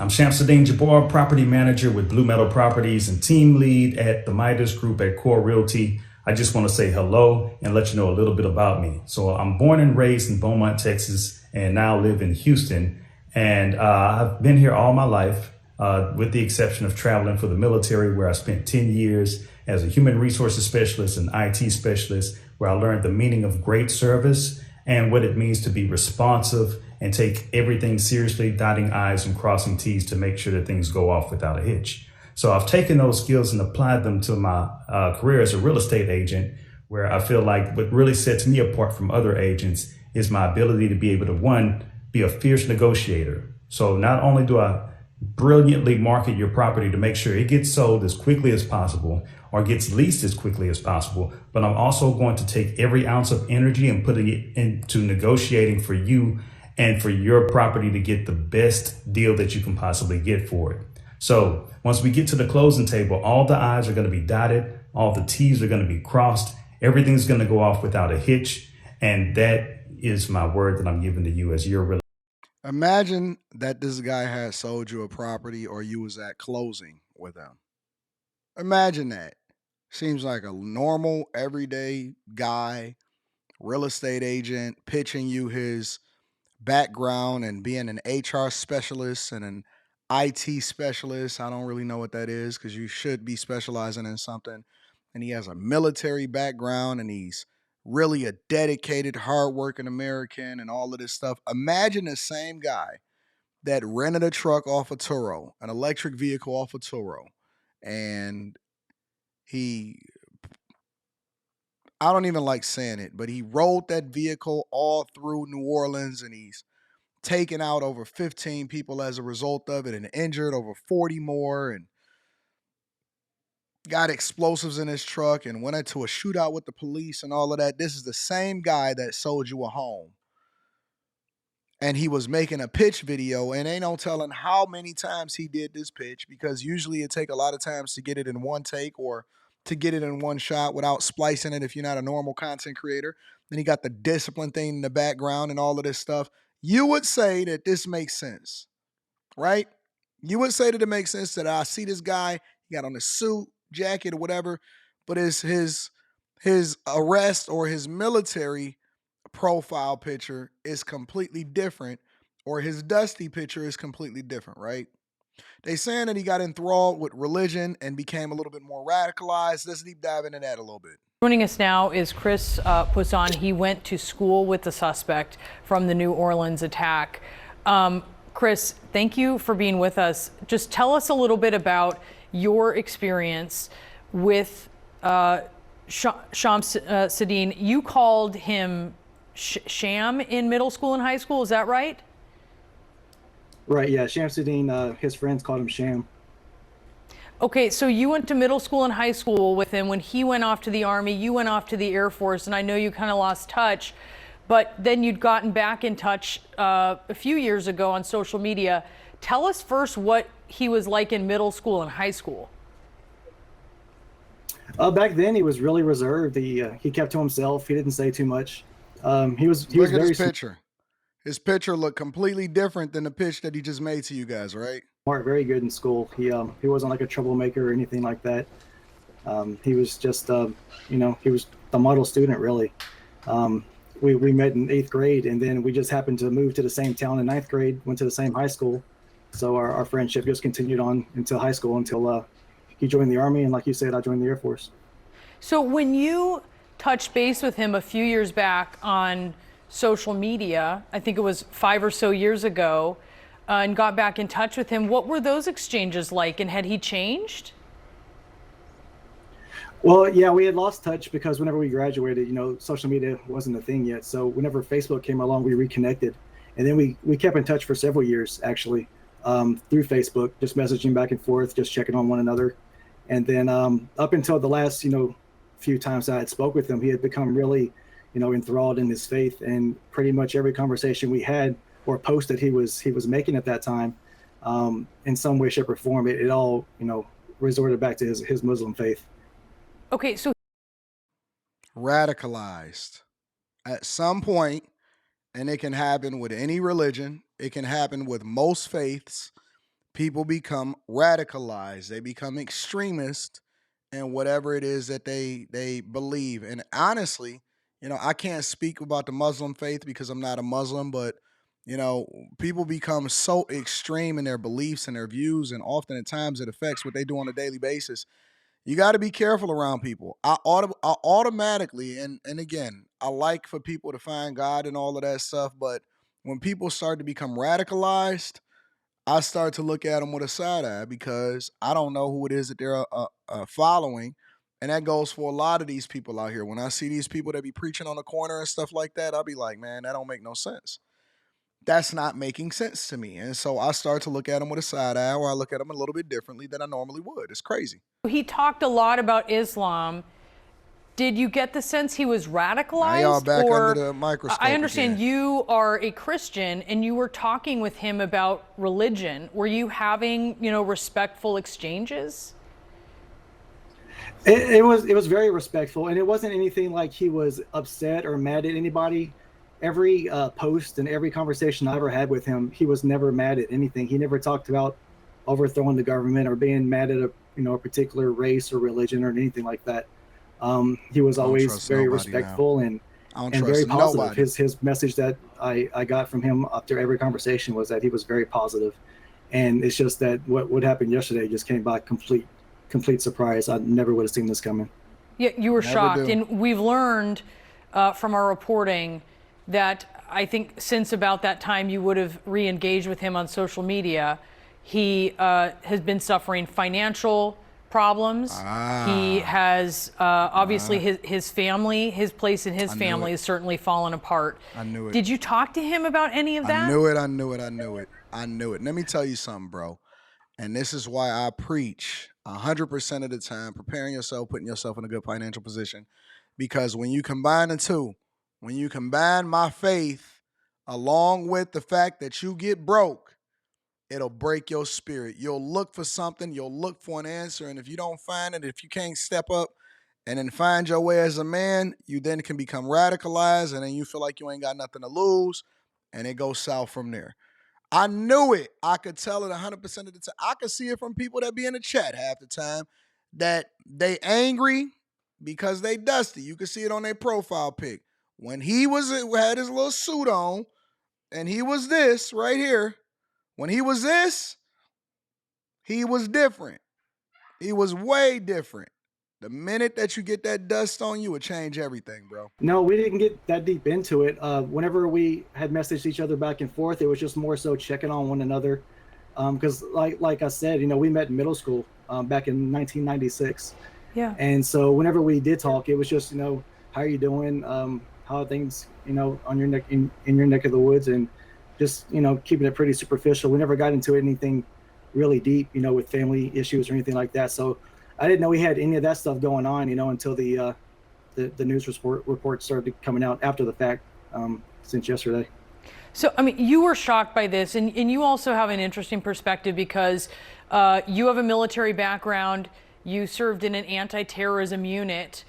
I'm Shamsud-Din Jabbar, property manager with Blue Meadow Properties and team lead at the Midas Group at Core Realty. I just want to say hello and let you know a little bit about me. So I'm born and raised in Beaumont, Texas, and now live in Houston. And I've been here all my life, with the exception of traveling for the military, where I spent 10 years as a human resources specialist and IT specialist, where I learned the meaning of great service and what it means to be responsive and take everything seriously, dotting I's and crossing T's to make sure that things go off without a hitch. So I've taken those skills and applied them to my career as a real estate agent, where I feel like what really sets me apart from other agents is my ability to be able to, one, be a fierce negotiator. So not only do I brilliantly market your property to make sure it gets sold as quickly as possible or gets leased as quickly as possible, but I'm also going to take every ounce of energy and putting it into negotiating for you and for your property to get the best deal that you can possibly get for it. So once we get to the closing table, all the I's are going to be dotted, all the T's are going to be crossed, everything's going to go off without a hitch. And that is my word that I'm giving to you as your relationship. Imagine that this guy had sold you a property or you was at closing with him. Imagine that. Seems like a normal, everyday guy, real estate agent, pitching you his background and being an HR specialist and an IT specialist. I don't really know what that is because you should be specializing in something. And he has a military background and he's really a dedicated, hardworking American and all of this stuff. Imagine the same guy that rented a truck off of Turo, an electric vehicle off of Turo, and he, I don't even like saying it, but he rode that vehicle all through New Orleans and he's taken out over 15 people as a result of it and injured over 40 more and got explosives in his truck and went into a shootout with the police and all of that. This is the same guy that sold you a home. And he was making a pitch video and ain't no telling how many times he did this pitch because usually it take a lot of times to get it in one take or to get it in one shot without splicing it if you're not a normal content creator. Then he got the discipline thing in the background and all of this stuff. You would say that this makes sense, right? You would say that it makes sense that I see this guy, he got on a suit, jacket, or whatever, but is his arrest or his military profile picture is completely different, or his dusty picture is completely different, right? They saying that he got enthralled with religion and became a little bit more radicalized. Let's deep dive into that a little bit. Joining us now is Chris Poisson. He went to school with the suspect from the New Orleans attack. Chris, thank you for being with us. Just tell us a little bit about your experience with Shamsud-Din. You called him Sham in middle school and high school, is that right? Right, yeah, Shamsud-Din, his friends called him Sham. Okay, so you went to middle school and high school with him. When he went off to the Army, you went off to the Air Force, and I know you kind of lost touch, but then you'd gotten back in touch a few years ago on social media. Tell us first what he was like in middle school and high school. Back then, he was really reserved. He kept to himself. He didn't say too much. He was Look at very his picture. His picture looked completely different than the pitch that he just made to you guys, right? smart, very good in school. He wasn't like a troublemaker or anything like that. He was just he was the model student really. We met in 8th grade, and then we just happened to move to the same town in 9th grade, went to the same high school. So our friendship just continued on until high school, until he joined the Army, and like you said, I joined the Air Force. So when you touched base with him a few years back on social media, I think it was 5 or so years ago, and got back in touch with him, what were those exchanges like, and had he changed? Well, yeah, we had lost touch because whenever we graduated, social media wasn't a thing yet. So whenever Facebook came along, we reconnected. And then we kept in touch for several years, actually, through Facebook, just messaging back and forth, just checking on one another. And then up until the last, few times I had spoke with him, he had become really, enthralled in his faith. And pretty much every conversation we had or post that he was making at that time, in some way, shape, or form, it all, resorted back to his Muslim faith. Okay, so radicalized at some point, and it can happen with any religion. It can happen with most faiths. people become radicalized. They become extremist in whatever it is that they believe. And honestly, I can't speak about the Muslim faith because I'm not a Muslim, but people become so extreme in their beliefs and their views, and often at times it affects what they do on a daily basis. You got to be careful around people. I automatically, and again, I like for people to find God and all of that stuff, but when people start to become radicalized, I start to look at them with a side eye because I don't know who it is that they're following. And that goes for a lot of these people out here. When I see these people that be preaching on the corner and stuff like that, I'll be like, man, that don't make no sense. That's not making sense to me. And so I start to look at them with a side eye, or I look at them a little bit differently than I normally would. It's crazy. He talked a lot about Islam. Did you get the sense he was radicalized? Now y'all back under the microscope I understand again. you are a Christian and you were talking with him about religion. Were you having, respectful exchanges? It was very respectful, and it wasn't anything like he was upset or mad at anybody. Every post and every conversation I ever had with him, he was never mad at anything. He never talked about overthrowing the government or being mad at a particular race or religion or anything like that. He was always very respectful and very positive. His message that I got from him after every conversation was that he was very positive. And it's just that what happened yesterday just came by complete surprise. I never would have seen this coming. Yeah, you were shocked. And we've learned from our reporting that I think since about that time you would have re-engaged with him on social media. He has been suffering financial problems. He has obviously his family, his place in his family has certainly fallen apart. I knew it. Did you talk to him about any of that? I knew it. Let me tell you something, bro. And this is why I preach 100% of the time, preparing yourself, putting yourself in a good financial position. Because when you combine the two, when you combine my faith along with the fact that you get broke, it'll break your spirit. You'll look for something, you'll look for an answer, and if you don't find it, if you can't step up and then find your way as a man, you then can become radicalized, and then you feel like you ain't got nothing to lose, and it goes south from there. I knew it. I could tell it 100% of the time. I could see it from people that be in the chat half the time that they angry because they dusty. You could see it on their profile pic. When he had his little suit on and he was this right here, when he was this, he was different. He was way different. The minute that you get that dust on you, it change everything, bro. No, we didn't get that deep into it. Whenever we had messaged each other back and forth, it was just more so checking on one another. Because like I said, we met in middle school back in 1996. Yeah. And so whenever we did talk, it was just, how are you doing? How are things, on your neck in your neck of the woods, and just, keeping it pretty superficial. We never got into anything really deep, with family issues or anything like that. So I didn't know we had any of that stuff going on, until the news report started coming out after the fact, since yesterday. So, you were shocked by this, and you also have an interesting perspective because you have a military background. You served in an anti-terrorism unit.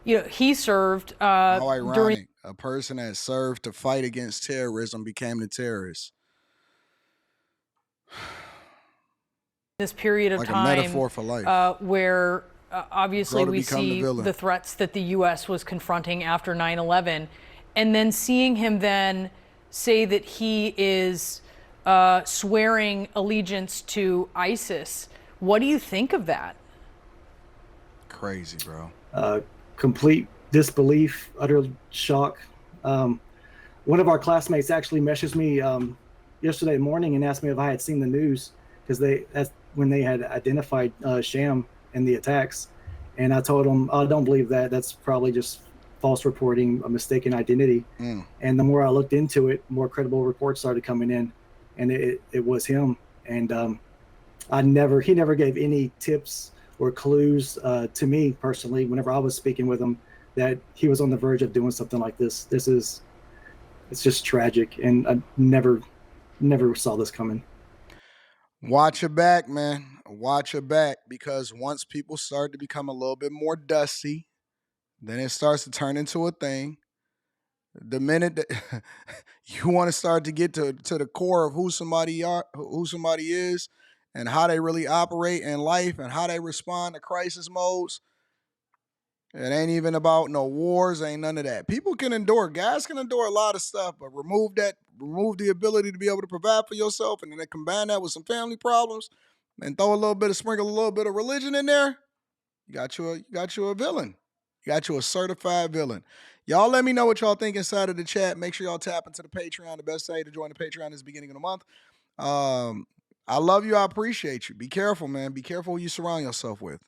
He served how ironic. A person that served to fight against terrorism became the terrorist. This period of like time, a metaphor for life. where obviously we see the threats that the U.S. was confronting after 9/11, and then seeing him then say that he is swearing allegiance to ISIS. What do you think of that? Crazy, bro. Complete disbelief, utter shock. One of our classmates actually messaged me yesterday morning and asked me if I had seen the news, because that's when they had identified Sham in the attacks. And I told him, I don't believe that. That's probably just false reporting, a mistaken identity. And the more I looked into it, more credible reports started coming in, and it was him. And he never gave any tips or clues to me personally whenever I was speaking with him that he was on the verge of doing something like this. It's just tragic, and I never saw this coming. Watch your back, man. Watch your back, because once people start to become a little bit more dusty, then it starts to turn into a thing. The minute that you want to start to get to the core of who somebody is, and how they really operate in life and how they respond to crisis modes. It ain't even about no wars, ain't none of that. People can endure, guys can endure a lot of stuff, but remove the ability to be able to provide for yourself, and then combine that with some family problems and sprinkle a little bit of religion in there. You got you a villain. You got you a certified villain. Y'all let me know what y'all think inside of the chat. Make sure y'all tap into the Patreon. The best way to join the Patreon is the beginning of the month. I love you. I appreciate you. Be careful, man. Be careful who you surround yourself with.